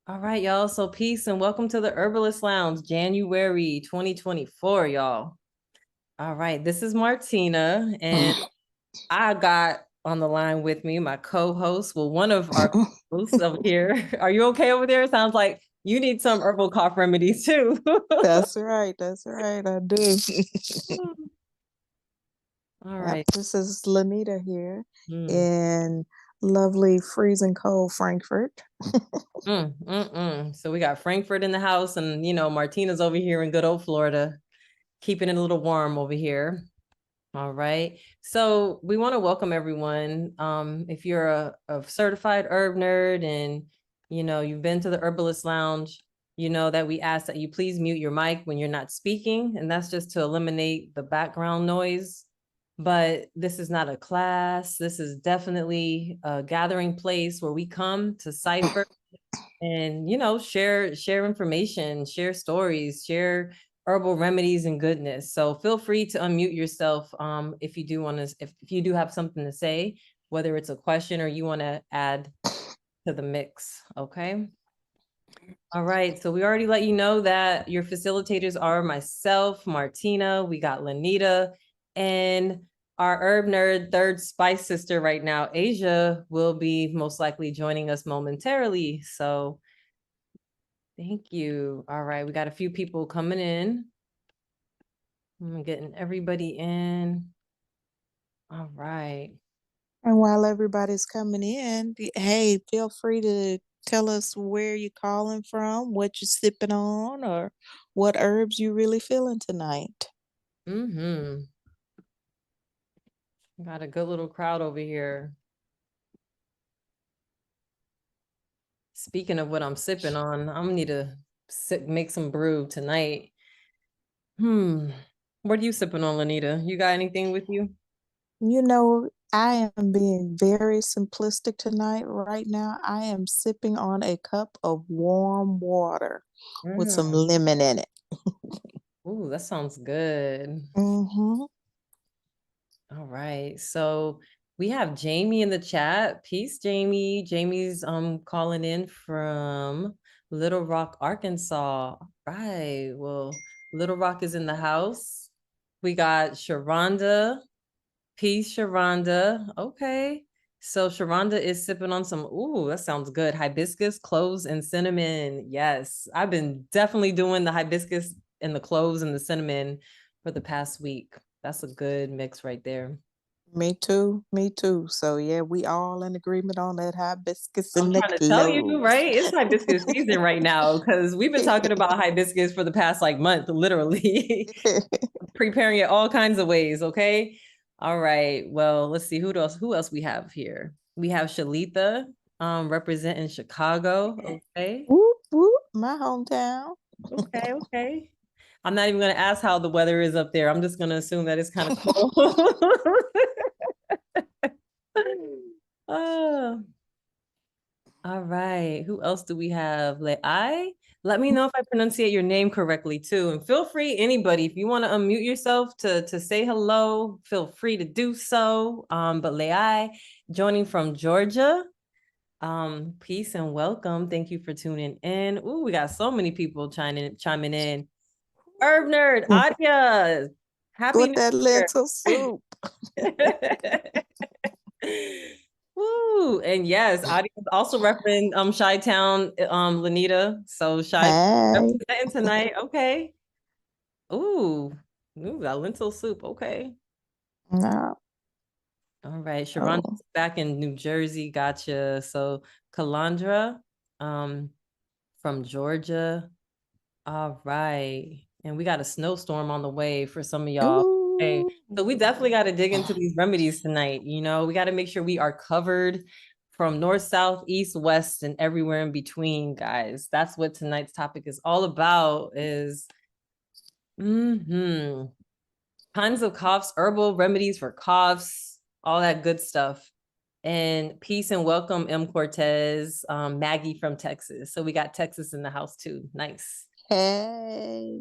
All right, y'all. So peace and welcome to the Herbalist Lounge, January 2024, y'all. All right, this is Martina, and I got on the line with me my co-host, well, one of our hosts over here. Are you okay over there? It sounds like you need some herbal cough remedies too. That's right. That's right. I do. All Yep. right. This is Lanita here Mm. in lovely freezing cold Frankfurt. So we got Frankfurt in the house, and Martina's over here in good old Florida, keeping it a little warm over here. All right. So we want to welcome everyone. If you're a certified herb nerd and you've been to the Herbalist Lounge, you know that we ask that you please mute your mic when you're not speaking, and that's just to eliminate the background noise. But this is not a class. This is definitely a gathering place where we come to cipher and share information, share stories, share herbal remedies and goodness. So feel free to unmute yourself if you do want to, if you do have something to say, whether it's a question or you want to add to the mix. Okay. All right. So we already let you know that your facilitators are myself, Martina, we got Lanita, and our herb nerd third spice sister right now, Asia, will be most likely joining us momentarily. So thank you. All right, we got a few people coming in. I'm getting everybody in. All right. And while everybody's coming in, hey, feel free to tell us where you're calling from, what you're sipping on, or what herbs you really feeling tonight. Mm-hmm. Got a good little crowd over here. Speaking of what I'm sipping on, I'm gonna need to make some brew tonight. What are you sipping on, Lanita? You got anything with you? You know, I am being very simplistic tonight. Right now, I am sipping on a cup of warm water with some Mm. lemon in it. Ooh, that sounds good. Mm-hmm. All right. So we have Jamie in the chat. Peace, Jamie. Jamie's calling in from Little Rock, Arkansas. All right. Well, Little Rock is in the house. We got Sharonda. Peace, Sharonda. Okay. So Sharonda is sipping on some, ooh, that sounds good. Hibiscus, cloves, and cinnamon. Yes. I've been definitely doing the hibiscus and the cloves and the cinnamon for the past week. That's a good mix right there. Me too. Me too. So yeah, we all in agreement on that hibiscus I'm and the trying to tell you, cloves. right? It's hibiscus season right now because we've been talking about hibiscus for the past like month, literally preparing it all kinds of ways. Okay. All right. Well, let's see who else we have here. We have Shalita representing Chicago. Okay. Whoop whoop, my hometown. Okay. Okay. I'm not even going to ask how the weather is up there. I'm just going to assume that it's kind of cold. Oh, all right. Who else do we have? Let me know if I pronunciate your name correctly too. And feel free, anybody, if you want to unmute yourself to say hello, feel free to do so. But Leai, joining from Georgia. Peace and welcome. Thank you for tuning in. Ooh, we got so many people chiming in. Herb nerd, Adia. Happy With New that Year. lentil soup. Woo! And yes, audience also referencing Chi-Town, Lanita. So Chi Hey. representing tonight. Okay. Ooh. Ooh, that lentil soup. Okay. No. All right. Sharonda's Oh. back in New Jersey. Gotcha. So Kalandra, um, from Georgia. All right. And we got a snowstorm on the way for some of y'all. Okay. Ooh. So we definitely got to dig into these remedies tonight. We got to make sure we are covered from north, south, east, west, and everywhere in between, guys. That's what tonight's topic is all about is kinds of coughs, herbal remedies for coughs, all that good stuff. And peace and welcome, M. Cortez, Maggie from Texas. So we got Texas in the house too. Nice. Hey.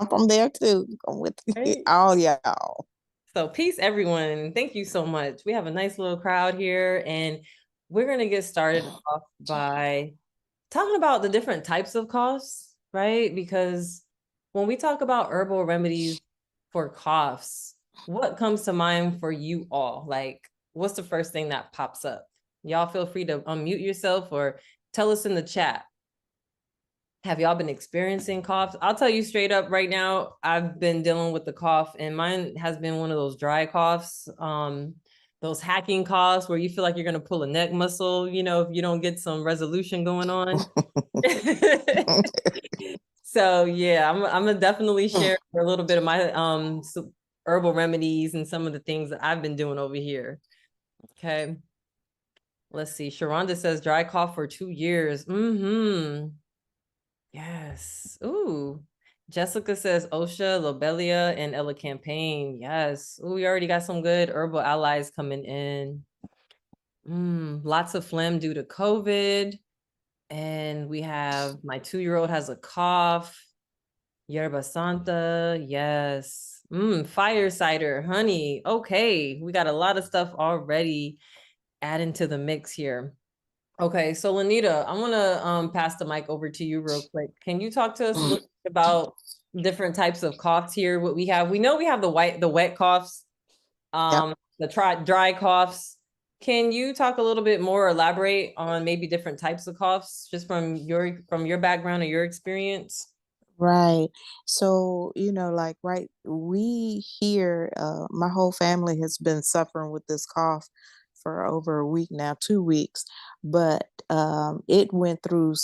I'm from there too. I'm with Right? all y'all. So peace, everyone. Thank you so much. We have a nice little crowd here. And we're going to get started off by talking about the different types of coughs, right? Because when we talk about herbal remedies for coughs, what comes to mind for you all? Like, what's the first thing that pops up? Y'all feel free to unmute yourself or tell us in the chat. Have y'all been experiencing coughs? I'll tell you straight up right now, I've been dealing with the cough, and mine has been one of those dry coughs, those hacking coughs where you feel like you're gonna pull a neck muscle, you know, if you don't get some resolution going on. So yeah, I'm gonna definitely share a little bit of my herbal remedies and some of the things that I've been doing over here. Okay. Let's see. Sharonda says dry cough for 2 years. Mm-hmm. Yes. Ooh. Jessica says Osha, Lobelia, and Elecampane. Yes. Ooh, we already got some good herbal allies coming in. Lots of phlegm due to COVID. And we have my 2-year-old has a cough. Yerba Santa. Yes. Fire cider, honey. Okay. We got a lot of stuff already adding to the mix here. Okay, so Lanita, I'm gonna pass the mic over to you real quick. Can you talk to us a little bit about different types of coughs here? What we have? We know we have the wet coughs, Yep. the dry coughs. Can you talk a little bit more, elaborate on maybe different types of coughs, just from your background or your experience? Right. So, like, right, we here, my whole family has been suffering with this cough for over a week now, 2 weeks. But it went through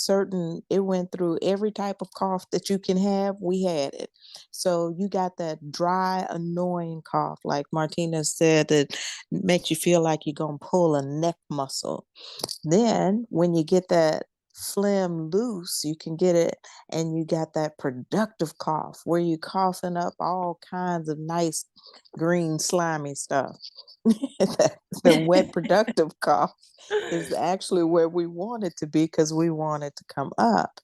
every type of cough that you can have. We had it. So you got that dry, annoying cough, like Martina said, that makes you feel like you're gonna pull a neck muscle. Then, when you get that phlegm loose, you can get it, and you got that productive cough where you're coughing up all kinds of nice green, slimy stuff. The wet, productive cough is actually where we want it to be because we want it to come up.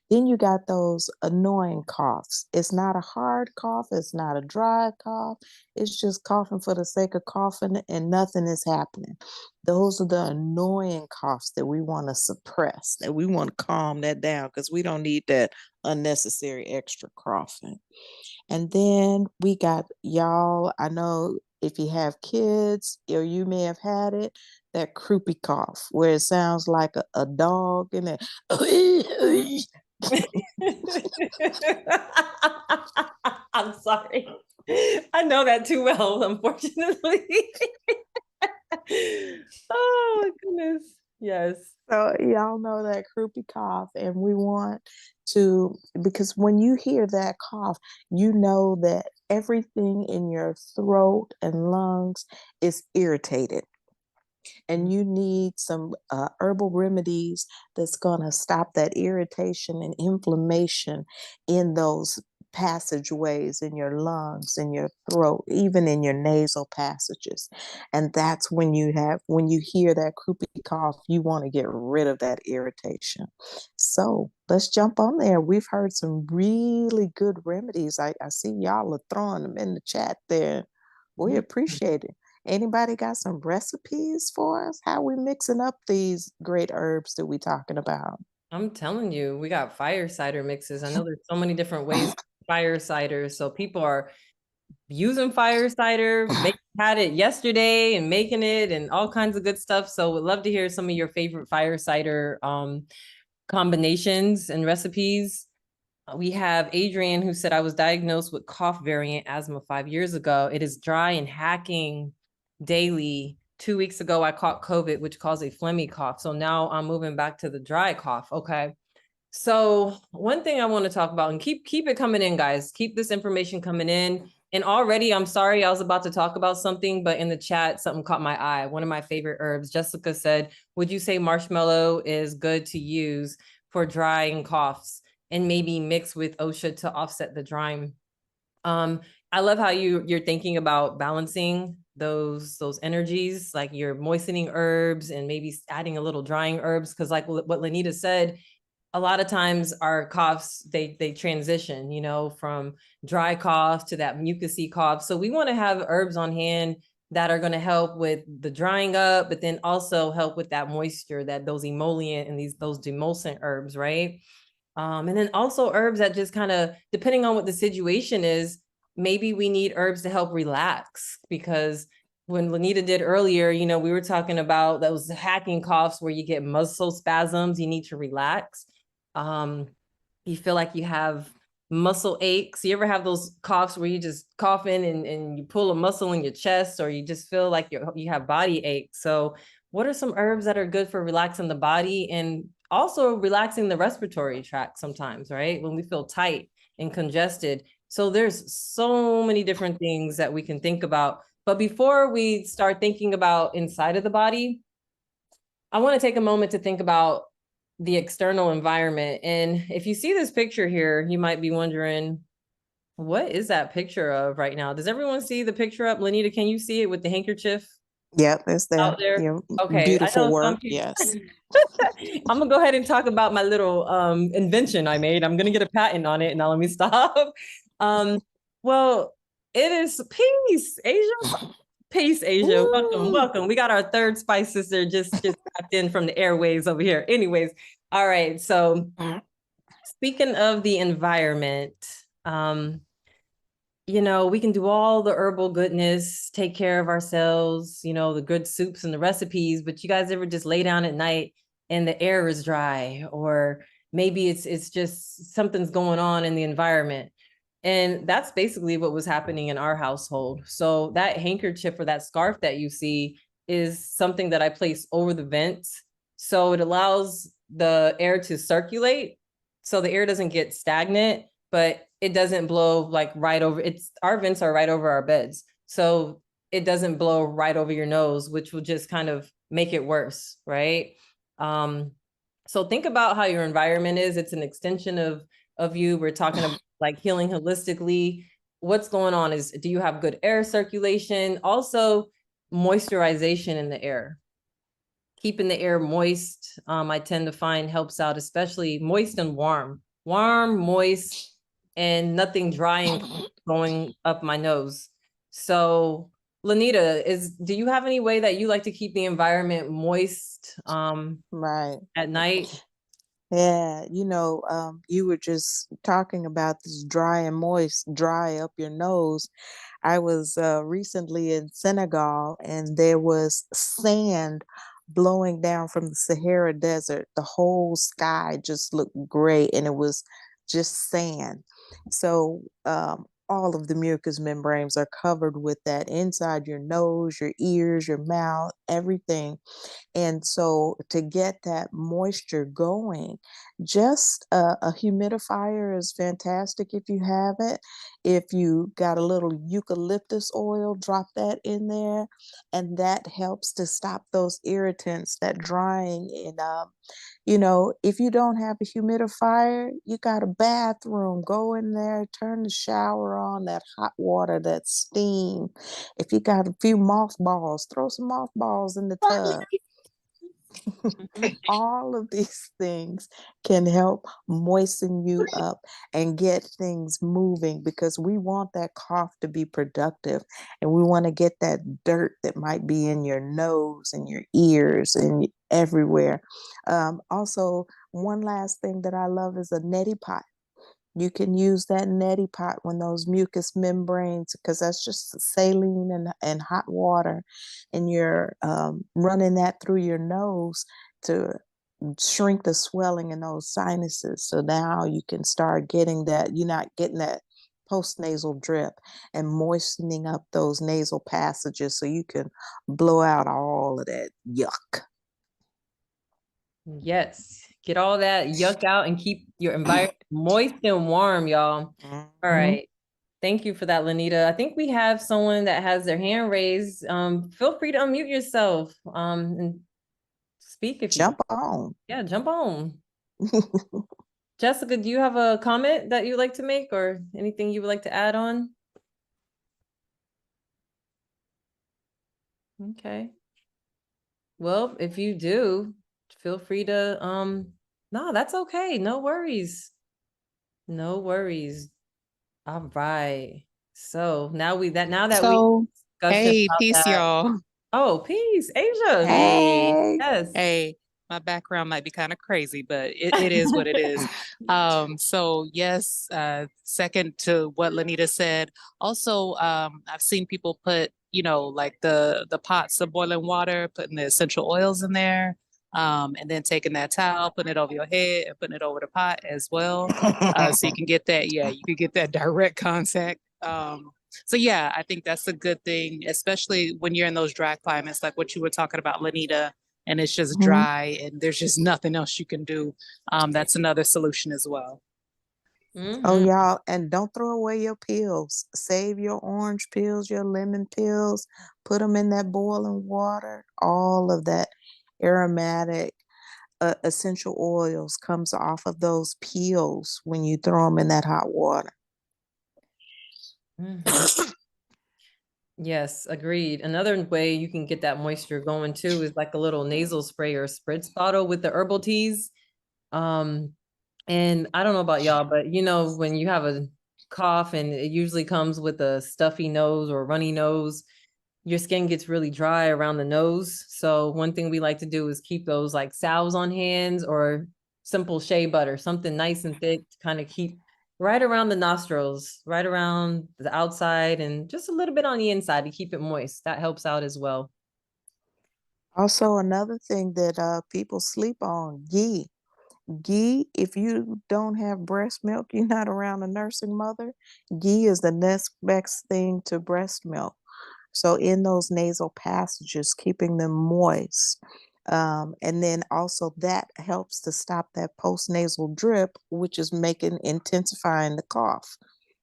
Then you got those annoying coughs. It's not a hard cough, it's not a dry cough. It's just coughing for the sake of coughing and nothing is happening. Those are the annoying coughs that we want to suppress, that we want to calm that down because we don't need that unnecessary extra coughing. And then we got y'all, I know if you have kids or you may have had it, that croupy cough where it sounds like a dog and it I'm sorry. I know that too well, unfortunately. Oh goodness. Yes. so y'all know that croupy cough, and we want to, because when you hear that cough, you know that everything in your throat and lungs is irritated, and you need some herbal remedies that's going to stop that irritation and inflammation in those passageways in your lungs, in your throat, even in your nasal passages. And that's when you hear that croupy cough, you want to get rid of that irritation. So let's jump on there. We've heard some really good remedies. I see y'all are throwing them in the chat there. We appreciate it. Anybody got some recipes for us? How we mixing up these great herbs that we talking about? I'm telling you, we got fire cider mixes. I know there's so many different ways fire cider. So people are using fire cider, had it yesterday and making it and all kinds of good stuff. So would love to hear some of your favorite fire cider combinations and recipes. We have Adrian who said, I was diagnosed with cough variant asthma 5 years ago. It is dry and hacking daily. 2 weeks ago, I caught COVID, which caused a phlegmy cough. So now I'm moving back to the dry cough. Okay. So one thing I want to talk about, and keep it coming in, guys. Keep this information coming in. And already, I'm sorry, I was about to talk about something, but in the chat, something caught my eye. One of my favorite herbs. Jessica said, would you say marshmallow is good to use for drying coughs and maybe mix with OSHA to offset the drying? I love how you're thinking about balancing those energies, like you're moistening herbs and maybe adding a little drying herbs. Cause like what Lanita said, a lot of times our coughs, they transition, from dry cough to that mucousy cough. So we want to have herbs on hand that are going to help with the drying up, but then also help with that moisture, that those emollient and those demulcent herbs, right? And then also herbs that just kind of, depending on what the situation is, maybe we need herbs to help relax, because when Lanita did earlier, we were talking about those hacking coughs where you get muscle spasms, you need to relax. You feel like you have muscle aches. You ever have those coughs where you just cough in and you pull a muscle in your chest, or you just feel like you have body aches? So what are some herbs that are good for relaxing the body and also relaxing the respiratory tract sometimes, right? When we feel tight and congested. So there's so many different things that we can think about. But before we start thinking about inside of the body, I want to take a moment to think about the external environment. And if you see this picture here, you might be wondering, what is that picture of right now? Does everyone see the picture up? Lanita, can you see it with the handkerchief Yep, it's out there. there? Yeah, Okay, I beautiful know some work. people. Yes. I'm gonna go ahead and talk about my little invention I made. I'm gonna get a patent on it. Now let me stop. Um, well, it is peace, Asia. Peace, Asia. Welcome, Woo! welcome. We got our third spice sister just tapped in from the airwaves over here. Anyways, all right. So speaking of the environment, we can do all the herbal goodness, take care of ourselves, the good soups and the recipes, but you guys ever just lay down at night and the air is dry, or maybe it's just something's going on in the environment. And that's basically what was happening in our household. So that handkerchief or that scarf that you see is something that I place over the vents. So it allows the air to circulate. So the air doesn't get stagnant, but it doesn't blow like right over. Our vents are right over our beds. So it doesn't blow right over your nose, which will just kind of make it worse, right? So think about how your environment is. It's an extension of you. We're talking about like healing holistically. What's going on is, do you have good air circulation? Also, moisturization in the air. Keeping the air moist, I tend to find helps out, especially moist and warm. Warm, moist, and nothing drying going up my nose. So, Lanita, do you have any way that you like to keep the environment moist Right. at night? Yeah, you were just talking about this dry and moist, dry up your nose. I was recently in Senegal and there was sand blowing down from the Sahara Desert. The whole sky just looked gray and it was just sand. So, all of the mucous membranes are covered with that inside your nose, your ears, your mouth, everything. And so to get that moisture going, just a humidifier is fantastic if you have it. If you got a little eucalyptus oil, drop that in there, and that helps to stop those irritants, that drying. And if you don't have a humidifier, you got a bathroom. Go in there, turn the shower on, that hot water, that steam. If you got a few mothballs, throw some mothballs in the tub. All of these things can help moisten you up and get things moving, because we want that cough to be productive and we want to get that dirt that might be in your nose and your ears and everywhere. Also, one last thing that I love is a neti pot. You can use that neti pot when those mucous membranes, because that's just saline and hot water, and you're running that through your nose to shrink the swelling in those sinuses. So now you can start getting that, you're not getting that postnasal drip, and moistening up those nasal passages so you can blow out all of that yuck. Yes. Get all that yuck out and keep your environment moist and warm, y'all. All Mhm. right. Thank you for that, Lanita. I think we have someone that has their hand raised. Feel free to unmute yourself and speak if you, Jump on. yeah, jump on. Jessica, do you have a comment that you'd like to make or anything you would like to add on? Okay. Well, if you do, feel free to no, that's okay. No worries. No worries. All right. So now that we So discussion Hey, about peace, that. y'all. Oh, peace, Asia. Hey, Hey. Yes. hey, my background might be kind of crazy, but it is what it is. So yes, second to what Lanita said. Also, I've seen people put, like the pots of boiling water, putting the essential oils in there, and then taking that towel, putting it over your head and putting it over the pot as well. So you can get that, yeah, you can get that direct contact. So yeah, I think that's a good thing, especially when you're in those dry climates, like what you were talking about, Lanita, and it's just Mhm. dry and there's just nothing else you can do. That's another solution as well. Oh, Mm-hmm. y'all, and don't throw away your pills. Save your orange pills, your lemon pills, put them in that boiling water. All of that aromatic essential oils comes off of those peels when you throw them in that hot water. Mm-hmm. Yes, agreed. Another way you can get that moisture going too is like a little nasal spray or spritz bottle with the herbal teas. Um, and I don't know about y'all, but when you have a cough and it usually comes with a stuffy nose or runny nose, your skin gets really dry around the nose. So one thing we like to do is keep those like salves on hands or simple shea butter, something nice and thick to kind of keep right around the nostrils, right around the outside, and just a little bit on the inside to keep it moist. That helps out as well. Also, another thing that people sleep on, ghee. Ghee, if you don't have breast milk, you're not around a nursing mother, ghee is the next best thing to breast milk. So in those nasal passages, keeping them moist. And then also that helps to stop that postnasal drip, which is intensifying the cough.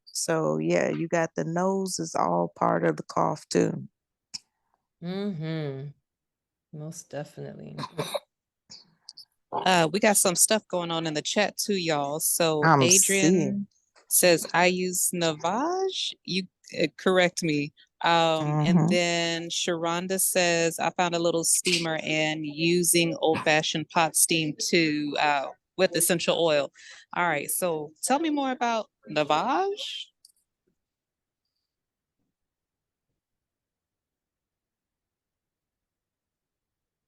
So yeah, you got the nose is all part of the cough too. Mm-hmm. Most definitely. We got some stuff going on in the chat too, y'all. So I'm seeing. Adrian says, I use Navage. You correct me. And Mm-hmm. then Sharonda says, I found a little steamer and using old-fashioned pot steam too, with essential oil. All right, so tell me more about Navage.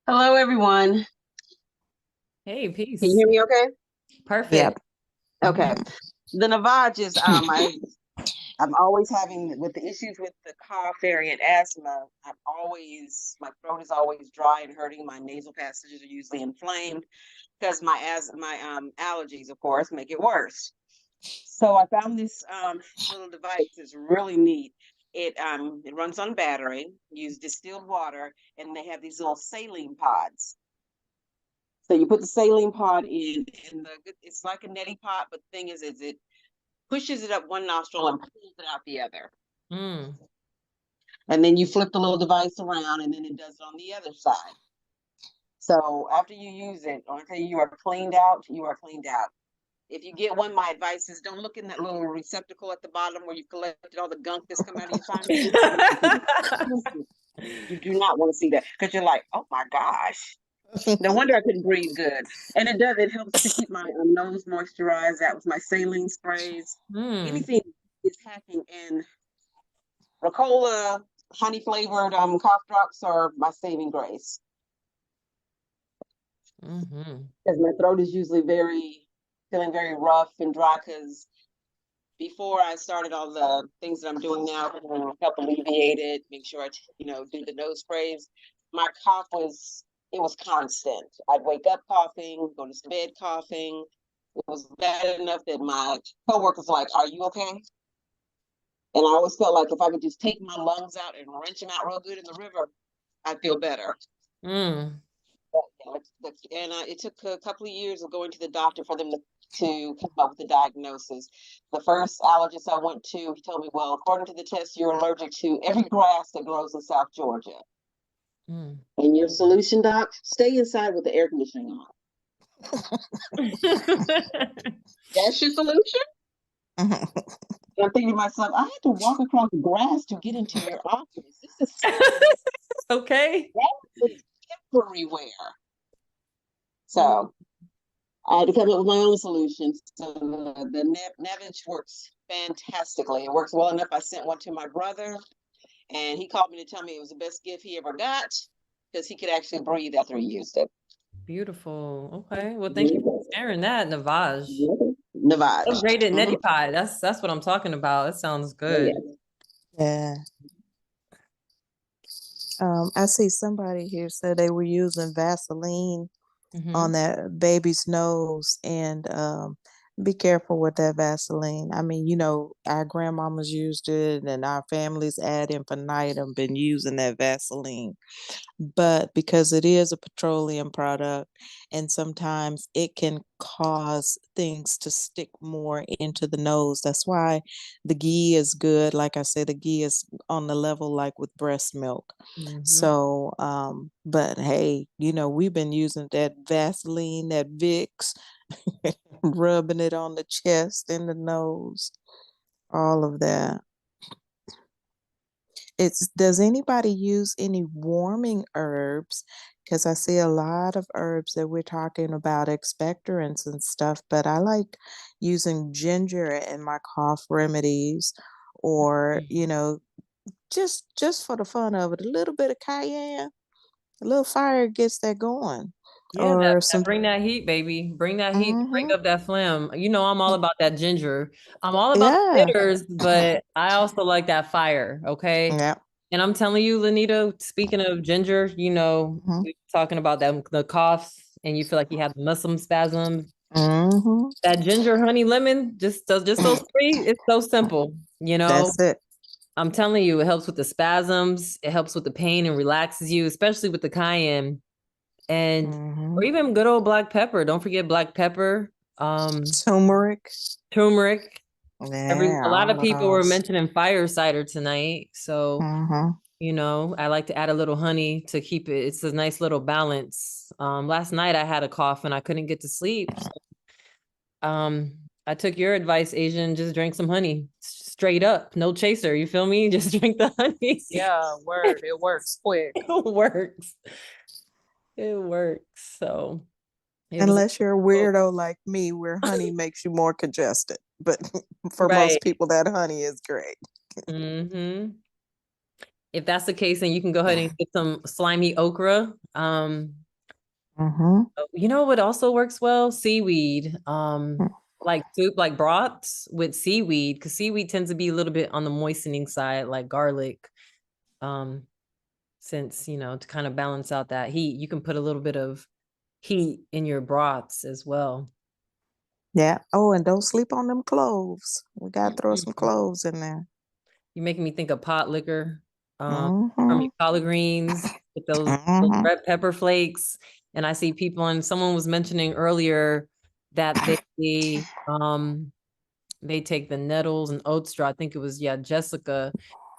Hello, everyone. Hey, Can you peace. hear me okay? Yep. Perfect. Okay. The Navage is I'm always having with the issues with the cough variant asthma. My throat is always dry and hurting. My nasal passages are usually inflamed because my allergies, of course, make it worse. So I found this little device. It's really neat. It runs on battery, use distilled water, and they have these little saline pods. So you put the saline pod in, and it's like a neti pot, but the thing is it pushes it up one nostril and pulls it out the other. Mm. And then you flip the little device around, and then it does it on the other side. So after you use it, or until you are cleaned out, you are cleaned out. If you get one, my advice is don't look in that little receptacle at the bottom where you've collected all the gunk that's come out of your sinuses. You do not want to see that because you're like, oh my gosh. No wonder I couldn't breathe good. And it does. It helps to keep my nose moisturized. That was my saline sprays. Mm. Anything is hacking in Ricola, honey flavored cough drops are my saving grace. Mm-hmm. Because my throat is usually feeling very rough and dry. Because before I started all the things that I'm doing now to help alleviate it, make sure I do the nose sprays, my cough was constant. I'd wake up coughing, go to bed coughing. It was bad enough that my coworkers were like, "Are you okay?" And I always felt like if I could just take my lungs out and wrench them out real good in the river, I'd feel better. Mm. And it took a couple of years of going to the doctor for them to come up with the diagnosis. The first allergist I went to, he told me, well, according to the test, you're allergic to every grass that grows in South Georgia. Mm. And your solution, doc, stay inside with the air conditioning on. That's your solution? And I'm thinking to myself, I had to walk across grass to get into your office. This is Okay. that is everywhere. So I had to come up with my own solutions. So the Navage works fantastically. It works well enough. I sent one to my brother, And he called me to tell me it was the best gift he ever got because he could actually breathe after he used it. Beautiful. Okay. Well, thank you for sharing that, Navaj. Navage. Upgraded neti pot. That's what I'm talking about. It sounds good. Yeah. I see somebody here said they were using Vaseline on that baby's nose, and be careful with that Vaseline. I mean, you know, our grandmamas used it, and our families ad infinitum been using that Vaseline. But because it is a petroleum product, and sometimes it can cause things to stick more into the nose. That's why the ghee is good. Like I said, the ghee is on the level like with breast milk. So, but hey, you know, we've been using that Vaseline, that Vicks, rubbing it on the chest and the nose, all of that. Does anybody use any warming herbs? Because I see a lot of herbs that we're talking about expectorants and stuff, but I like using ginger in my cough remedies, or you know, just for the fun of it, a little bit of cayenne, a little fire gets that going. Yeah, Or some. that bring that heat, baby. Bring that heat, bring Mm-hmm. up that phlegm. You know, I'm all about that ginger. I'm all about the Yeah. bitters, but I also like that fire. Okay. Yeah. And I'm telling you, Lanita, speaking of ginger, you know, Mm-hmm. we were talking about that the coughs, and you feel like you have muscle spasms. Mm-hmm. That ginger, honey, lemon, just those three. It's so simple, you know. That's it. I'm telling you, it helps with the spasms, it helps with the pain and relaxes you, especially with the cayenne. And or even good old black pepper. Don't forget black pepper. Turmeric. Turmeric. Yeah, A lot of all of people were those. mentioning fire cider tonight. So, you know, I like to add a little honey to keep it. It's a nice little balance. Last night I had a cough and I couldn't get to sleep. So, I took your advice, Asian, just drank some honey. Straight up. No chaser. You feel me? Just drink the honey. Yeah, word. It works quick. It works. It works. So it was Unless you're a weirdo like me, where honey makes you more congested. But for right. most people, that honey is great. If that's the case, then you can go ahead and get some slimy okra. You know what also works well? Seaweed. Like soup, like broths with seaweed, because seaweed tends to be a little bit on the moistening side, like garlic. Since, you know, to kind of balance out that heat, you can put a little bit of heat in your broths as well. Yeah. Oh, and don't sleep on them cloves. We got to throw some cloves in there. You're making me think of pot liquor, from your collard greens with those red pepper flakes. And I see people, and someone was mentioning earlier that they take the nettles and oat straw. I think it was, yeah, Jessica.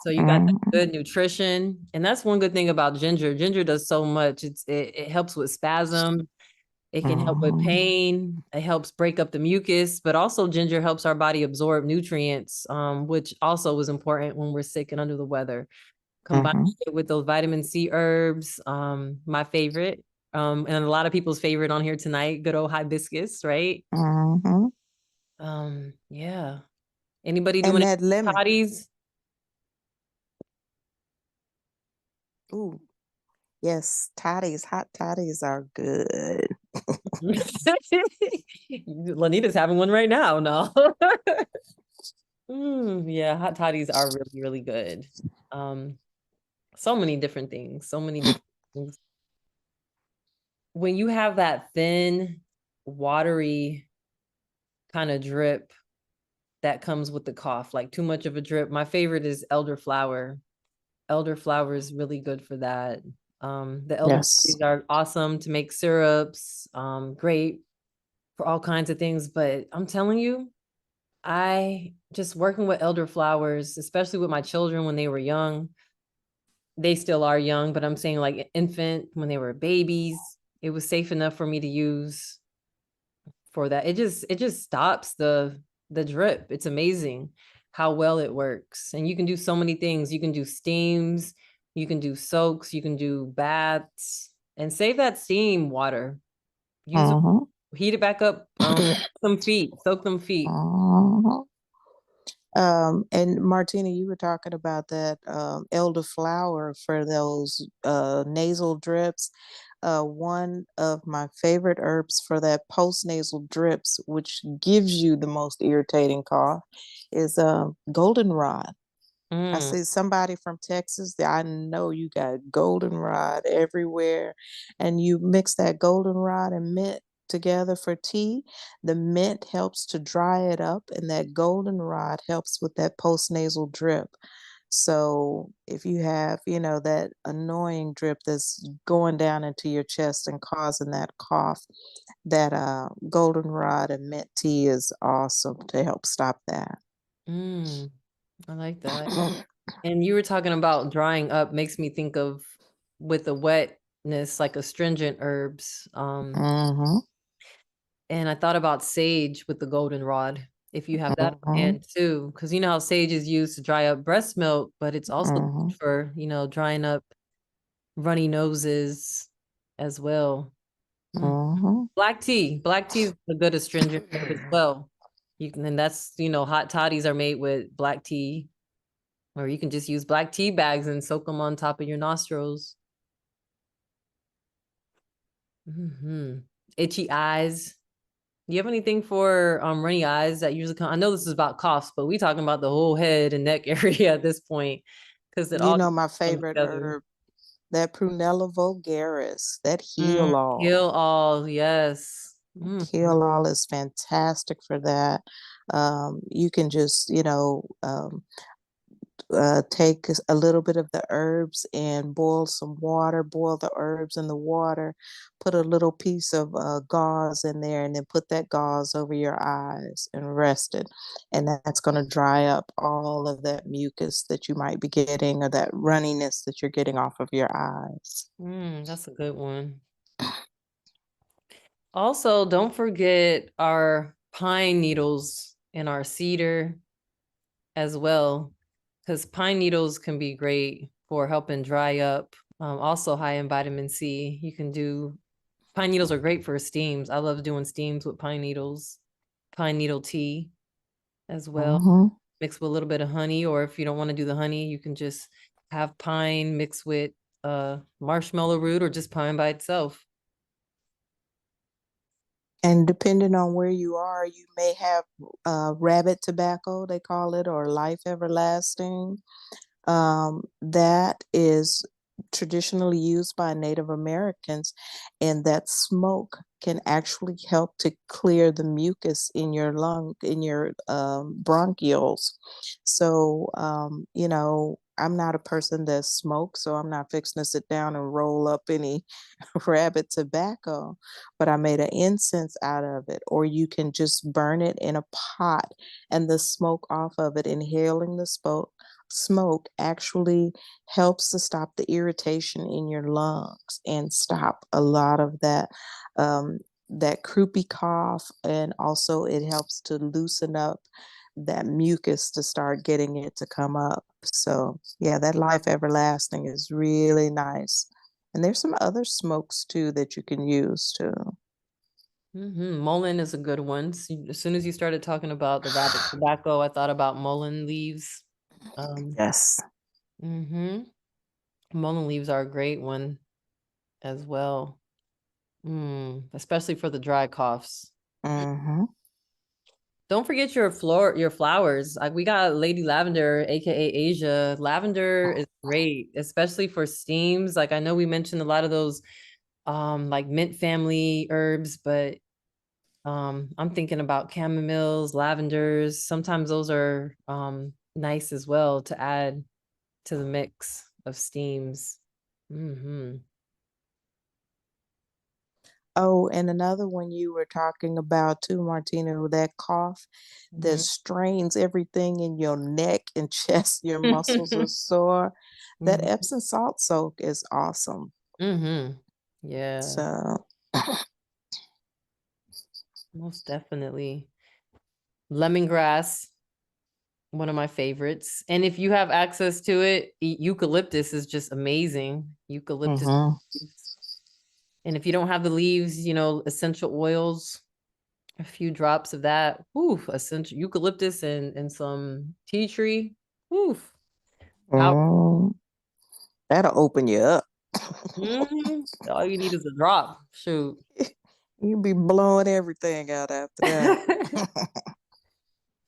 So you got that good nutrition. And that's one good thing about ginger. Ginger does so much. It helps with spasms. It can help with pain. It helps break up the mucus, but also ginger helps our body absorb nutrients, which also is important when we're sick and under the weather. Combine it with those vitamin C herbs, my favorite, and a lot of people's favorite on here tonight, good old hibiscus, right? Yeah. Anybody And doing that lemon. toddies? Ooh, yes, toddies, hot toddies are good. Lanita's having one right now. No. Yeah, hot toddies are really, really good. So many different things. So many different things. When you have that thin, watery kind of drip that comes with the cough, like too much of a drip. My favorite is elderflower. Elderflower is really good for that. The elderberries are awesome to make syrups, great for all kinds of things. But I'm telling you, I just working with elderflowers, especially with my children when they were young. They still are young, but I'm saying like infant, when they were babies, it was safe enough for me to use for that. It just stops the drip. It's amazing how well it works. And you can do so many things. You can do steams, you can do soaks, you can do baths, and save that steam water. Use it, heat it back up, some feet, soak them feet. And Martina, you were talking about that elderflower for those nasal drips. One of my favorite herbs for that post-nasal drips, which gives you the most irritating cough, is goldenrod. I Mm, see somebody from Texas. I know you got goldenrod everywhere, and you mix that goldenrod and mint together for tea. The mint helps to dry it up, and that goldenrod helps with that postnasal drip. So if you have, that annoying drip that's going down into your chest and causing that cough, that goldenrod and mint tea is awesome to help stop that. mm, I like that. And you were talking about drying up makes me think of with the wetness, like astringent herbs. Mm-hmm, And I thought about sage with the goldenrod. If you have that on mm-hmm, hand too, because you know how sage is used to dry up breast milk, but it's also mm-hmm. good for, drying up runny noses as well. Mm. Mhm. Black tea is a good astringent herb as well. You can, and that's, hot toddies are made with black tea, or you can just use black tea bags and soak them on top of your nostrils. Itchy eyes. Do you have anything for runny eyes that usually come? I know this is about coughs, but we talking about the whole head and neck area at this point because it You all know my comes favorite together. herb, that Prunella vulgaris, that heal Heal all. all, yes. Heal all is fantastic for that. You can just, take a little bit of the herbs and boil some water, boil the herbs in the water, put a little piece of gauze in there, and then put that gauze over your eyes and rest it. And that's going to dry up all of that mucus that you might be getting or that runniness that you're getting off of your eyes. That's a good one. Also, don't forget our pine needles and our cedar as well, because pine needles can be great for helping dry up. Also high in vitamin C. You can do pine needles are great for steams. I love doing steams with pine needles, pine needle tea as well. Mm-hmm. Mixed with a little bit of honey, or if you don't want to do the honey, you can just have pine mixed with marshmallow root or just pine by itself. And depending on where you are, you may have rabbit tobacco, they call it, or life everlasting. That is traditionally used by Native Americans, and that smoke can actually help to clear the mucus in your lung, in your bronchioles. So, I'm not a person that smokes, so I'm not fixing to sit down and roll up any rabbit tobacco, but I made an incense out of it, or you can just burn it in a pot and the smoke off of it, inhaling the smoke actually helps to stop the irritation in your lungs and stop a lot of that croupy cough, and also it helps to loosen up that mucus to start getting it to come up. So yeah, that life everlasting is really nice. And there's some other smokes too that you can use too. Mullein is a good one. As soon as you started talking about the rabbit tobacco, I thought about mullein leaves. Yes. Mm-hmm. Mullein leaves are a great one as well. Especially for the dry coughs. Mm-hmm. Don't forget your flowers. Like we got Lady Lavender, aka Asia. Lavender is great, especially for steams. Like I know we mentioned a lot of those like mint family herbs, but I'm thinking about chamomiles, lavenders. Sometimes those are nice as well to add to the mix of steams. Mm-hmm. Oh, and another one you were talking about too, Martina, with that cough that Mm-hmm. strains everything in your neck and chest, your muscles are sore. That Mm-hmm. Epsom salt soak is awesome. Mm-hmm. Yeah, So, most definitely. Lemongrass, one of my favorites. And if you have access to it, eucalyptus is just amazing. Eucalyptus mhm. leaves. And if you don't have the leaves, essential oils, A few drops of that. Oof, essential eucalyptus and some tea tree. Oof. Power. Mm, that'll open you up. All you need is a drop. Shoot. You'll be blowing everything out after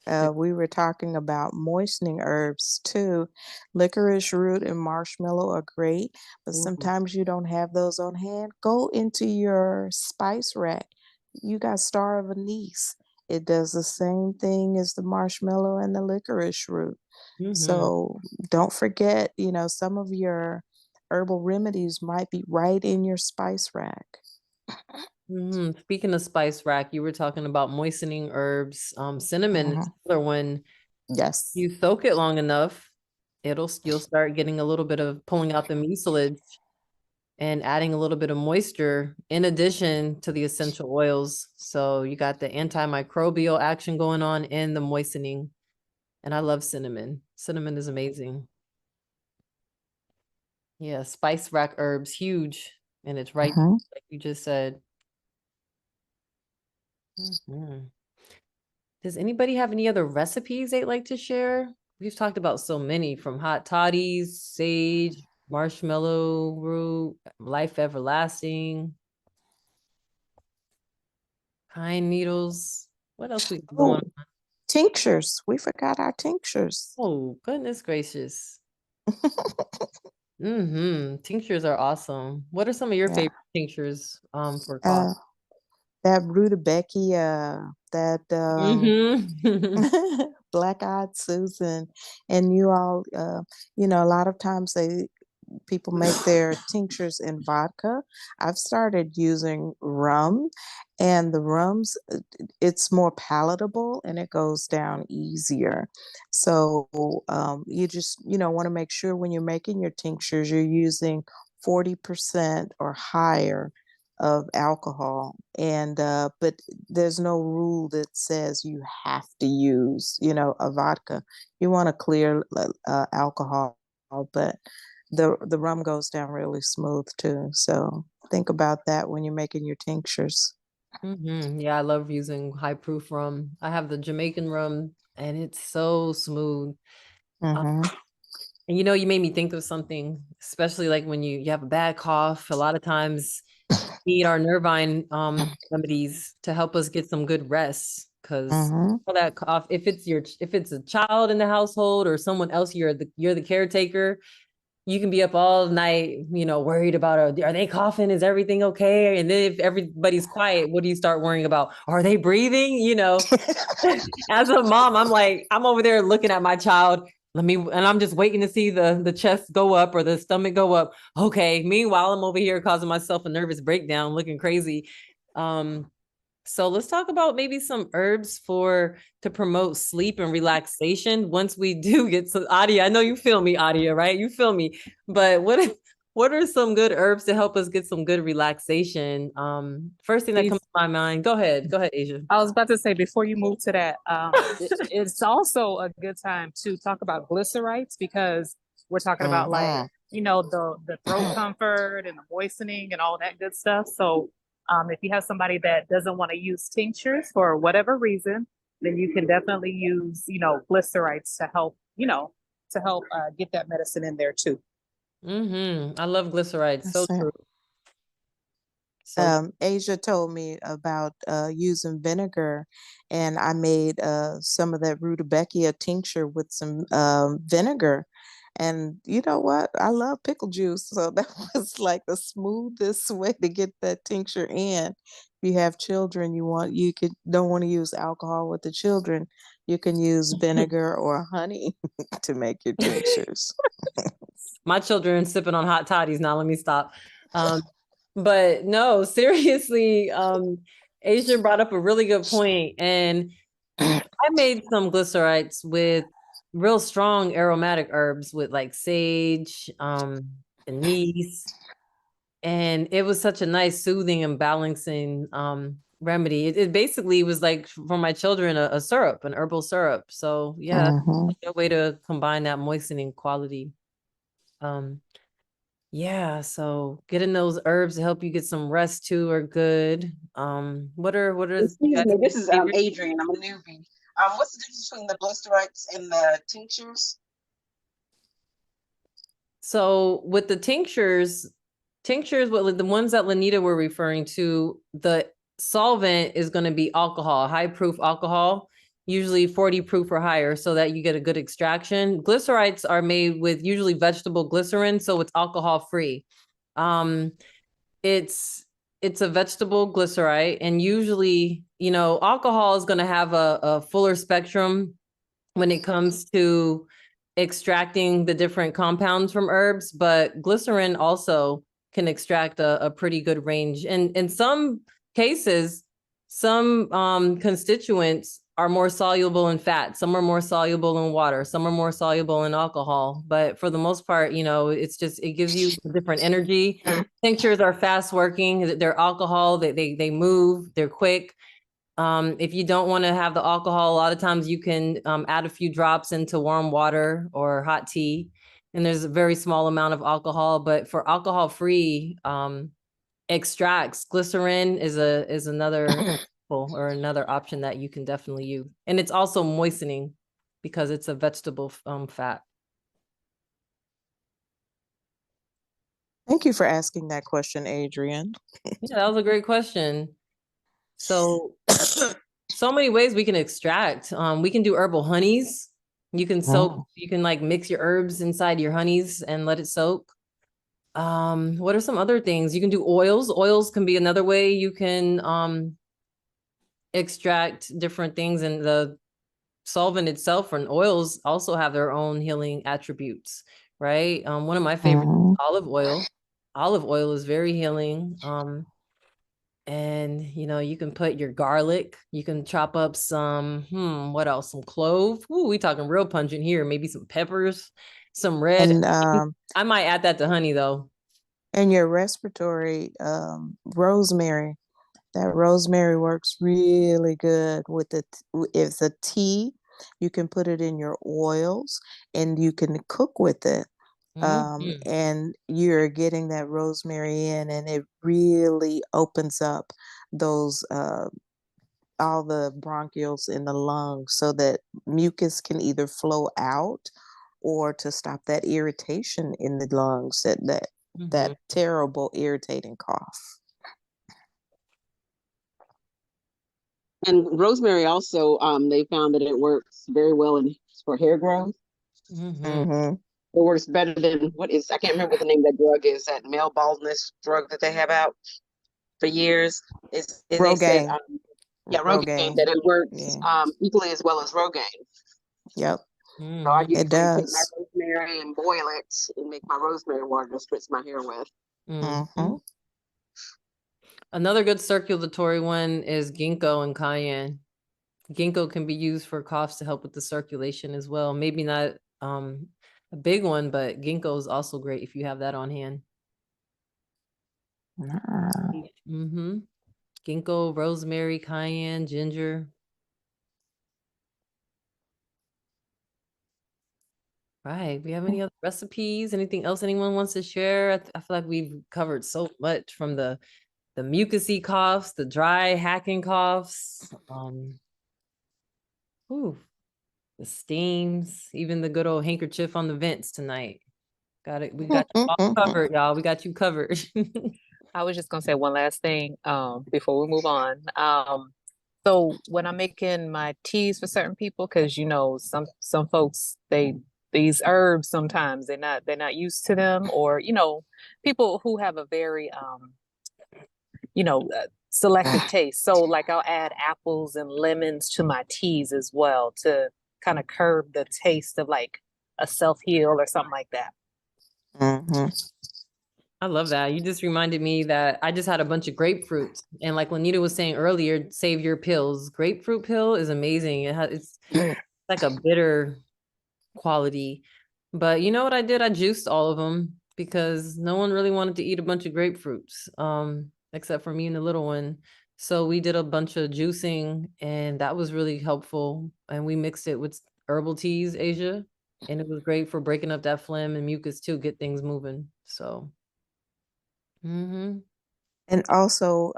that. We were talking about moistening herbs too. Licorice root and marshmallow are great, but Mhm. sometimes you don't have those on hand. Go into your spice rack. You got Star of Anise. It does the same thing as the marshmallow and the licorice root. Mhm. So don't forget, some of your herbal remedies might be right in your spice rack. Speaking of spice rack, you were talking about moistening herbs. Cinnamon is Mhm. another one. Yes. You soak it long enough, you'll start getting a little bit of pulling out the mucilage and adding a little bit of moisture in addition to the essential oils. So you got the antimicrobial action going on and the moistening. And I love cinnamon. Cinnamon is amazing. Yeah, spice rack herbs, huge. And it's right, Mhm. like you just said. Mhm. Does anybody have any other recipes they'd like to share? We've talked about so many, from hot toddies, sage, marshmallow root, life everlasting, pine needles. What else we got going Oh, on? tinctures. We forgot our tinctures. Oh, goodness gracious. Tinctures are awesome. What are some of your Yeah. favorite tinctures for cough? Uh, that rutabakia, that Mm-hmm. black-eyed Susan, and you all, a lot of times people make their tinctures in vodka. I've started using rum, and the rum's it's more palatable and it goes down easier. So you just want to make sure when you're making your tinctures, you're using 40% or higher of alcohol, and but there's no rule that says you have to use a vodka. You want a clear alcohol, but the rum goes down really smooth too. So think about that when you're making your tinctures. Yeah, I love using high proof rum. I have the Jamaican rum and it's so smooth. Uh, Mm-hmm. and you made me think of something, especially like when you have a bad cough. A lot of times we need our nervine remedies to help us get some good rest. Because Mm-hmm. all that cough, if it's a child in the household or someone else, you're the caretaker. You can be up all night, worried about, are they coughing? Is everything okay? And then if everybody's quiet, what do you start worrying about? Are they breathing? As a mom, I'm over there looking at my child. And I'm just waiting to see the chest go up or the stomach go up. Okay. Meanwhile, I'm over here causing myself a nervous breakdown, looking crazy. So let's talk about maybe some herbs to promote sleep and relaxation once we do get to Adia. I know you feel me, Adia, right? You feel me. But what are some good herbs to help us get some good relaxation? First thing that comes to my mind. Go ahead. Go ahead, Asia. I was about to say, before you move to that, it's also a good time to talk about glycerites, because we're talking about, like, Mm-hmm. the throat comfort and the moistening and all that good stuff. So if you have somebody that doesn't want to use tinctures for whatever reason, then you can definitely use, glycerites to help, get that medicine in there too. I love glycerides. So That's it. true. So Asia told me about using vinegar, and I made some of that rutabakia tincture with some vinegar. And you know what? I love pickle juice, so that was like the smoothest way to get that tincture in. If you have children, don't want to use alcohol with the children, you can use vinegar or honey to make your tinctures. my children sipping on hot toddies now. Let me stop. But no, seriously, Asia brought up a really good point, and I made some glycerites with real strong aromatic herbs with like sage, anise, and it was such a nice soothing and balancing remedy. It basically was like for my children a syrup, an herbal syrup. So yeah, Mm-hmm. a way to combine that moistening quality. Um, Yeah, so getting those herbs to help you get some rest too are good. What are you Excuse guys' me, this is favorite? Adrian. I'm a newbie. What's the difference between the glycerites and the tinctures? So with the tinctures, what the ones that Lanita were referring to, the solvent is going to be alcohol, high proof alcohol, usually 40 proof or higher, so that you get a good extraction. Glycerites are made with usually vegetable glycerin, so it's alcohol free. Um, it's a vegetable glycerite, and usually, alcohol is going to have a fuller spectrum when it comes to extracting the different compounds from herbs, but glycerin also can extract a pretty good range. And in some cases, some constituents are more soluble in fat, some are more soluble in water, some are more soluble in alcohol. But for the most part, it gives you different energy. Tinctures are fast working, they're alcohol, they move, they're quick. If you don't want to have the alcohol, a lot of times you can add a few drops into warm water or hot tea, and there's a very small amount of alcohol. But for alcohol-free extracts, glycerin is another or another option that you can definitely use, and it's also moistening because it's a vegetable fat. Thank you for asking that question, Adrian. Yeah, that was a great question. So many ways we can extract. We can do herbal honeys. You can soak, you can like mix your herbs inside your honeys and let it soak. What are some other things? You can do oils. Oils can be another way you can extract different things, and the solvent itself and oils also have their own healing attributes, right? One of my favorites is olive oil. Olive oil is very healing. And you can put your garlic, you can chop up some, what else? Some clove. Ooh, we talking real pungent here. Maybe some peppers, some red. And I might add that to honey though. and your respiratory rosemary. That rosemary works really good with it. It's a tea. You can put it in your oils and you can cook with it. And you're getting that rosemary in, and it really opens up those all the bronchioles in the lungs so that mucus can either flow out or to stop that irritation in the lungs, that terrible irritating cough. And rosemary also, they found that it works very well for hair growth. Mm-hmm. It works better than I can't remember what the name of that drug is, that male baldness drug that they have out for years. They said, Rogaine. Rogaine, that it works equally as well as Rogaine. Yep. So I usually It take my does. rosemary and boil it and make my rosemary water to spritz my hair with. Another good circulatory one is ginkgo and cayenne. Ginkgo can be used for coughs to help with the circulation as well. Maybe not a big one, but ginkgo is also great if you have that on hand. Ginkgo, rosemary, cayenne, ginger. Right. We have any other recipes? Anything else anyone wants to share? I feel like we've covered so much, from the mucusy coughs, the dry hacking coughs, the steams, even the good old handkerchief on the vents tonight. Got it. We got you all covered, y'all. We got you covered. I was just gonna say one last thing before we move on. So when I'm making my teas for certain people, because some folks, these herbs sometimes they're not used to them, or people who have a very selective taste. So like I'll add apples and lemons to my teas as well to kind of curb the taste of like a self-heal or something like that. I love that. You just reminded me that I just had a bunch of grapefruits, and like Lanita was saying earlier, save your pills. Grapefruit pill is amazing. It's like a bitter quality, but you know what I did? I juiced all of them because no one really wanted to eat a bunch of grapefruits, except for me and the little one. So we did a bunch of juicing, and that was really helpful. And we mixed it with herbal teas, Asia, and it was great for breaking up that phlegm and mucus too, get things moving. So Mm-hmm. And also,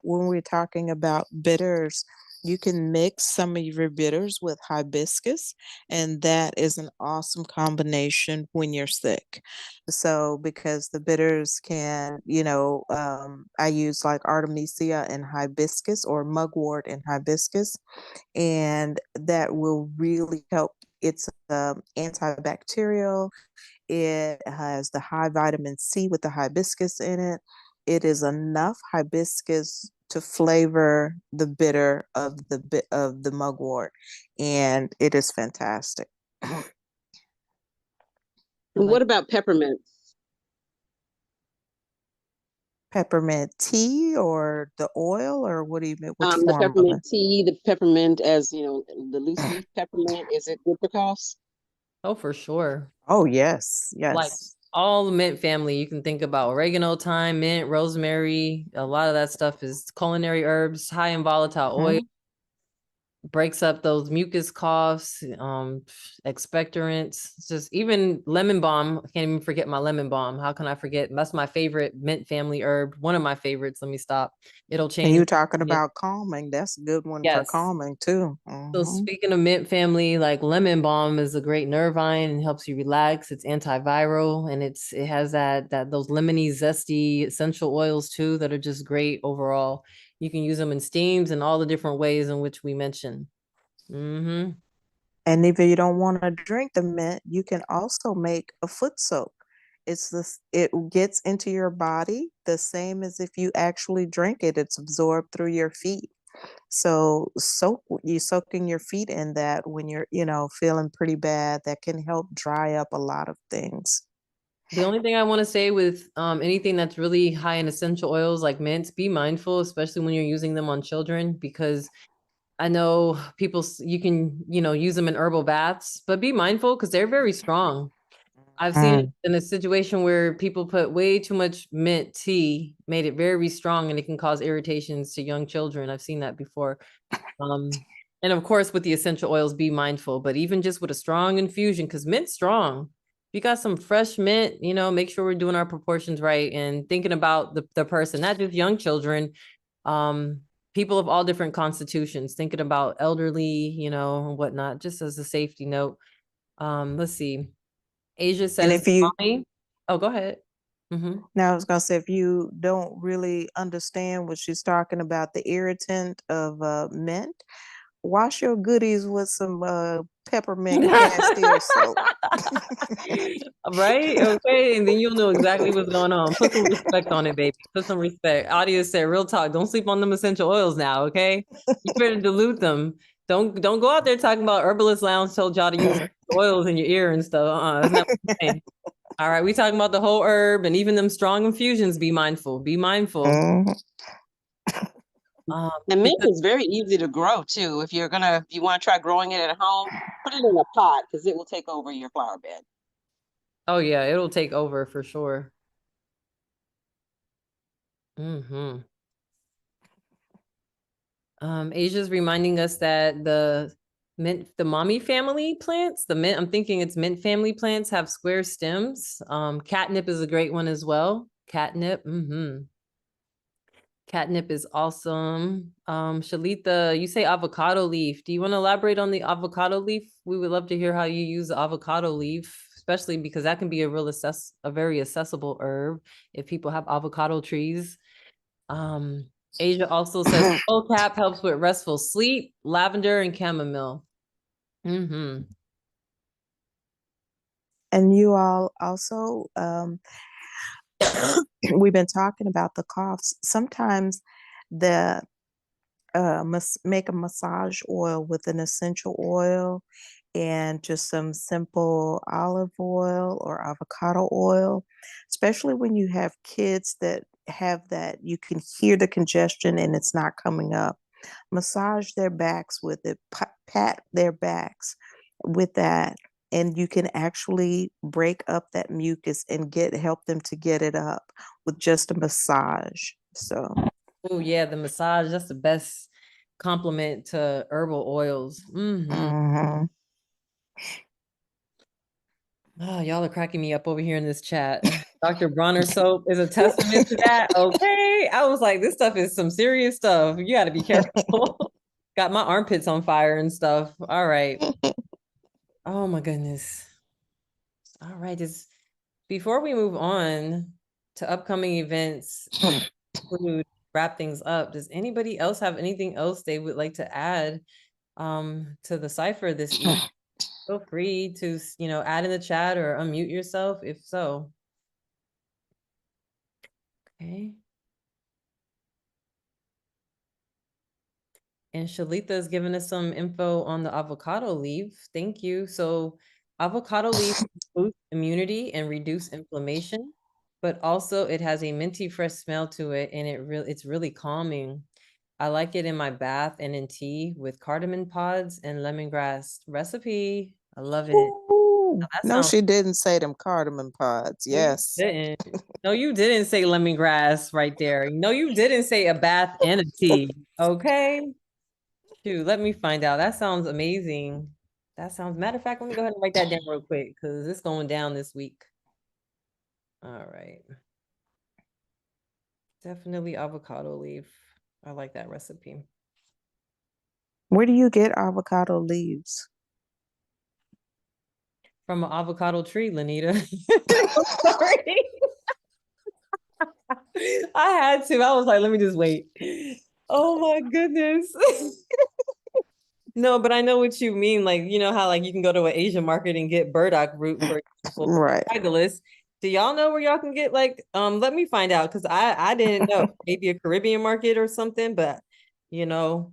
when we're talking about bitters, you can mix some of your bitters with hibiscus, and that is an awesome combination when you're sick. So, because the bitters can, I use like Artemisia and hibiscus or mugwort and hibiscus, and that will really help. It's antibacterial. It has the high vitamin C with the hibiscus in it. It is enough hibiscus to flavor the bitter of the mugwort, and it is fantastic. And what about peppermint? Peppermint tea or the oil, or what do you mean? Which The form of peppermint it? tea, the peppermint as you know, the loose leaf peppermint, is it good for coughs? Oh, for sure. Oh, yes, Like yes. all the mint family, you can think about oregano, thyme, mint, rosemary. A lot of that stuff is culinary herbs, high in volatile oil, Mhm. breaks up those mucus coughs, expectorants. It's just even lemon balm. I can't even forget my lemon balm. How can I forget? That's my favorite mint family herb. One of my favorites. Let me stop. It'll And change. you talking about calming. That's a good one for Yes. calming too. So speaking of mint family, like lemon balm is a great nervine and helps you relax. It's antiviral and it has that those lemony zesty essential oils too that are just great overall. You can use them in steams and all the different ways in which we mentioned. Mm-hmm. And if you don't want to drink the mint, you can also make a foot soak. It gets into your body the same as if you actually drink it. It's absorbed through your feet. So you soaking your feet in that when you're, feeling pretty bad, that can help dry up a lot of things. The only thing I want to say with anything that's really high in essential oils like mints, be mindful, especially when you're using them on children, because I know you can, use them in herbal baths, but be mindful because they're very strong. I've seen it Mm. in a situation where people put way too much mint tea, made it very strong, and it can cause irritations to young children. I've seen that before. Um, and of course, with the essential oils, be mindful. But even just with a strong infusion, because mint's strong. If you got some fresh mint, make sure we're doing our proportions right and thinking about the person, not just young children, people of all different constitutions, thinking about elderly, and whatnot, just as a safety note. Let's see. Asia And says, if you mommy. Oh, go ahead. Mm-hmm. Now, I was gonna say, if you don't really understand what she's talking about, the irritant of mint, wash your goodies with some peppermint Castile soap. Right? Okay. And then you'll know exactly what's going on. Put some respect on it, baby. Put some respect. Audio said, real talk. Don't sleep on them essential oils now, okay? You better dilute them. Don't go out there talking about Herbalist Lounge told y'all to use oils in your ear and stuff. That's not what I'm saying. All right, we talking about the whole herb and even them strong infusions. Be mindful. Be mindful. Mhm. And mint Because is very easy to grow too. If you want to try growing it at home, put it in a pot because it will take over your flower bed. oh yeah, it'll take over for sure. Mm-hmm. Asia's reminding us that the mommy family plants, the mint, I'm thinking it's mint family plants have square stems. Catnip is a great one as well. Catnip. Mm-hmm. Catnip is awesome. Shalita, you say avocado leaf. Do you want to elaborate on the avocado leaf? We would love to hear how you use the avocado leaf, especially because that can be a very accessible herb if people have avocado trees. Um, Asia also says skull cap helps with restful sleep, lavender and chamomile. Mm-hmm. And you all also, we've been talking about the coughs. Sometimes the make a massage oil with an essential oil and just some simple olive oil or avocado oil, especially when you have kids that have that, you can hear the congestion and it's not coming up. Massage their backs with it, pat their backs with that, and you can actually break up that mucus and help them to get it up with just a massage. So Oh yeah, the massage, that's the best complement to herbal oils. Mm-hmm. mhm. Oh, y'all are cracking me up over here in this chat. Dr. Bronner soap is a testament to that. Okay. I was like, this stuff is some serious stuff. You got to be careful. Got my armpits on fire and stuff. All right. Oh my goodness. All right. Just before we move on to upcoming events, conclude, wrap things up, does anybody else have anything else they would like to add to the cipher this evening? Feel free to, add in the chat or unmute yourself if so. Okay. And Shalita has given us some info on the avocado leaf. Thank you. So avocado leaf boosts immunity and reduce inflammation, but also it has a minty fresh smell to it, and it's really calming. I like it in my bath and in tea with cardamom pods and lemongrass recipe. I love it. Ooh. Now that No, sounds she didn't say them cardamom pods. No, you Yes. didn't. No, you didn't say lemongrass right there. No, you didn't say a bath and a tea. Okay. Shoot, let me find out. That sounds amazing. That sounds, matter of fact, let me go ahead and write that down real quick because it's going down this week. All right. Definitely avocado leaf. I like that recipe. Where do you get avocado leaves? From an avocado tree, Lanita. Sorry. I had to. I was like, let me just wait. Oh my goodness. No, but I know what you mean. Like, you know how like you can go to an Asian market and get burdock root, for example, Right. Regulus. Do y'all know where y'all can get like let me find out because I didn't know. Maybe a Caribbean market or something, but you know,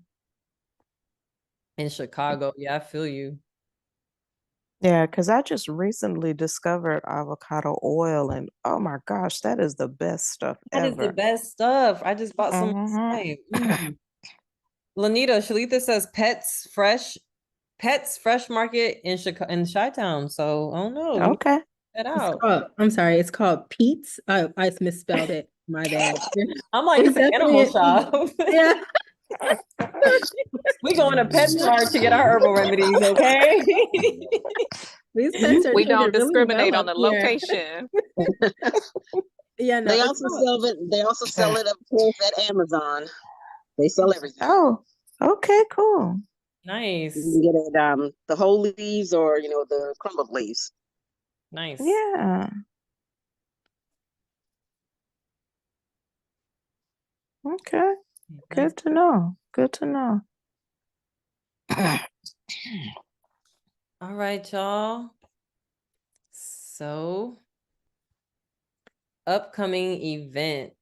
in Chicago, yeah, I feel you. Yeah, because I just recently discovered avocado oil, and oh my gosh, that is the best stuff That is the ever. best stuff. I just bought some last Mhm. night. Lanita, Shalita says Pets Fresh Market in Chicago in Chi-Town. So I don't know. Let me Okay. check that It's out. called, I'm sorry, it's called Pete's. I misspelled it. My bad. I'm like, it's an animal shop. Yeah. We going to PetSmart to get our herbal remedies, okay? These pets are We don't treated really discriminate well on up the here. location. Yeah, no, They it's also called, sell it. They also sell it, of course, at Amazon. They sell everything. Oh, okay, cool. You Nice. can get it the whole leaves or the crumbled leaves. Nice. Yeah. Okay. Nice. Good to know. Good to know. All right, y'all. So, upcoming events.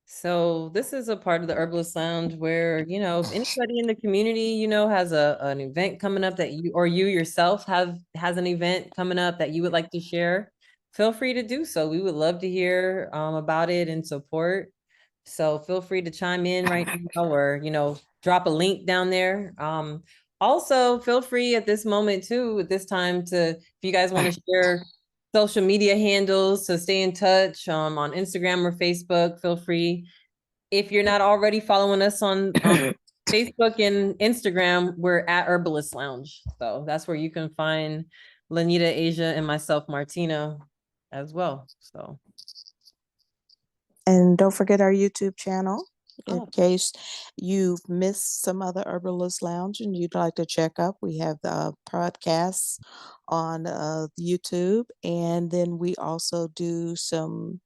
So this is a part of the Herbalist Lounge where, if anybody in the community, has an event coming up that you yourself has an event coming up that you would like to share, feel free to do so. We would love to hear about it and support. So feel free to chime in right now or, drop a link down there. Also feel free at this moment too, at this time if you guys want to share social media handles to stay in touch on Instagram or Facebook, feel free. If you're not already following us on Facebook and Instagram, we're at Herbalist Lounge. So that's where you can find Lanita, Asia, and myself, Martina, as well. So And don't forget our YouTube channel in Oh. case you've missed some other Herbalist Lounge and you'd like to check up. We have the podcasts on YouTube, and then we also do some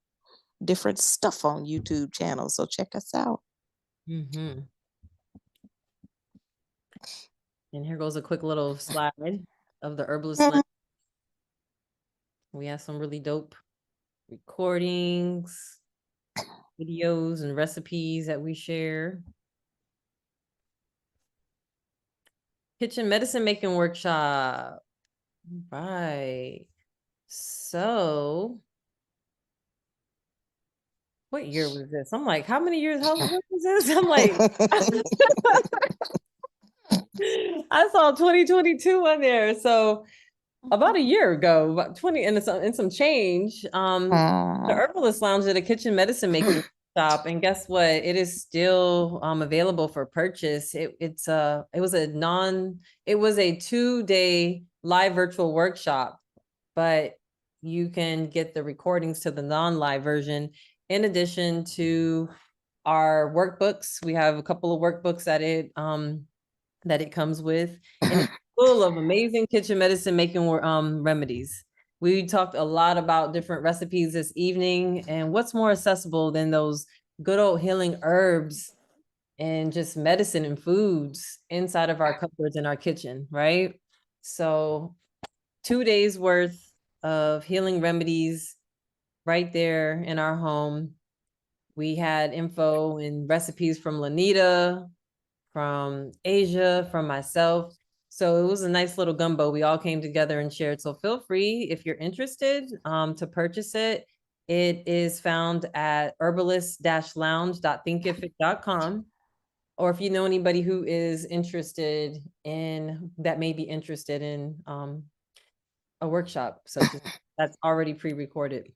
different stuff on YouTube channels. So check us out. And here goes a quick little slide of the Herbalist Lounge. We have some really dope recordings, videos, and recipes that we share. Kitchen medicine making workshop. Right. So what year was this? I'm like, how many years? What was this? I'm like, I saw 2022 on there. So about a year ago, about 20 and some change. The Herbalist Lounge did a kitchen medicine making shop, and guess what? It is still available for purchase. It was a 2-day live virtual workshop, but you can get the recordings to the non-live version in addition to our workbooks. We have a couple of workbooks that it comes with, and it's full of amazing kitchen medicine making remedies. We talked a lot about different recipes this evening, and what's more accessible than those good old healing herbs and just medicine and foods inside of our cupboards in our kitchen, right? So 2 days worth of healing remedies right there in our home. We had info and recipes from Lanita, from Asia, from myself. So it was a nice little gumbo. We all came together and shared. So feel free, if you're interested, to purchase it. It is found at herbalist-lounge.thinkific.com. Or if you know anybody who is interested in, that may be interested in a workshop such as that's already pre-recorded.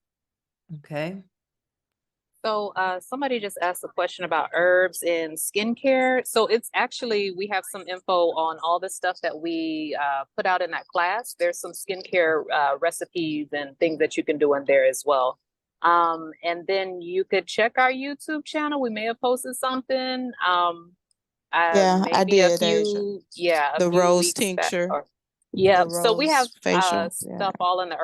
Okay. So somebody just asked a question about herbs and skincare. So it's actually, we have some info on all the stuff that we put out in that class. There's some skincare recipes and things that you can do in there as well. And then you could check our YouTube channel. We may have posted something. Yeah, I maybe a did, Asia. few, yeah, a The few rose weeks back. tincture. Yeah, the so we have rose facial, yeah. stuff all in the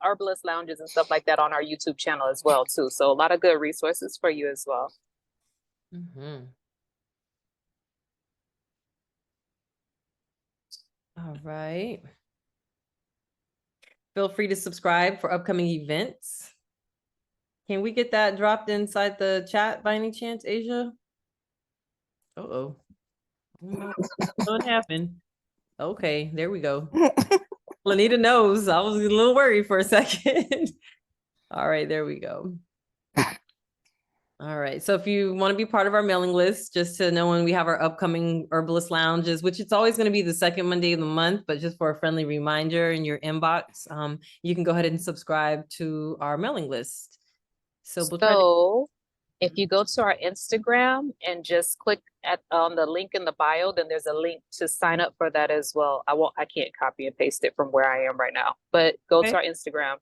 herbalist lounges and stuff like that on our YouTube channel as well too. So a lot of good resources for you as well. Mm-hmm. All right. Feel free to subscribe for upcoming events. Can we get that dropped inside the chat by any chance, Asia? Uh-oh. What happened? Okay, there we go. Lanita knows. I was a little worried for a second. All right, there we go. All right. So if you want to be part of our mailing list, just to know when we have our upcoming Herbalist Lounges, which it's always going to be the second Monday of the month, but just for a friendly reminder in your inbox, you can go ahead and subscribe to our mailing list. So we'll try to if you go to our Instagram and just click on the link in the bio, then there's a link to sign up for that as well. I can't copy and paste it from where I am right now, but go to our Instagram.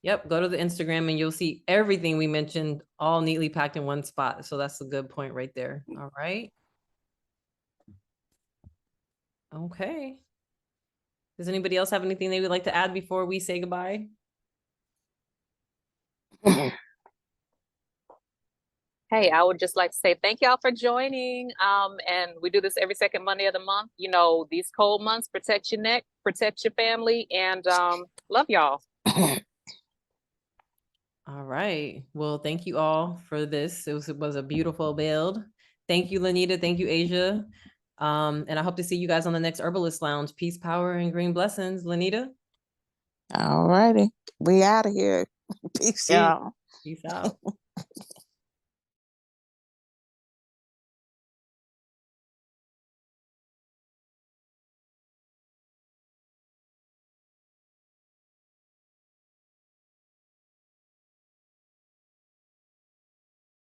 Yep, go to the Instagram and you'll see everything we mentioned all neatly packed in one spot. So that's a good point right there. All right. Okay. Does anybody else have anything they would like to add before we say goodbye? Hey, I would just like to say thank y'all for joining. And we do this every second Monday of the month. You know, these cold months, protect your neck, protect your family, and love y'all. All right. Well, thank you all for this. It was a beautiful build. Thank you, Lanita. Thank you, Asia. And I hope to see you guys on the next Herbalist Lounge. Peace, power, and green blessings. Lanita? All righty. We out of here. Peace, y'all. Peace out.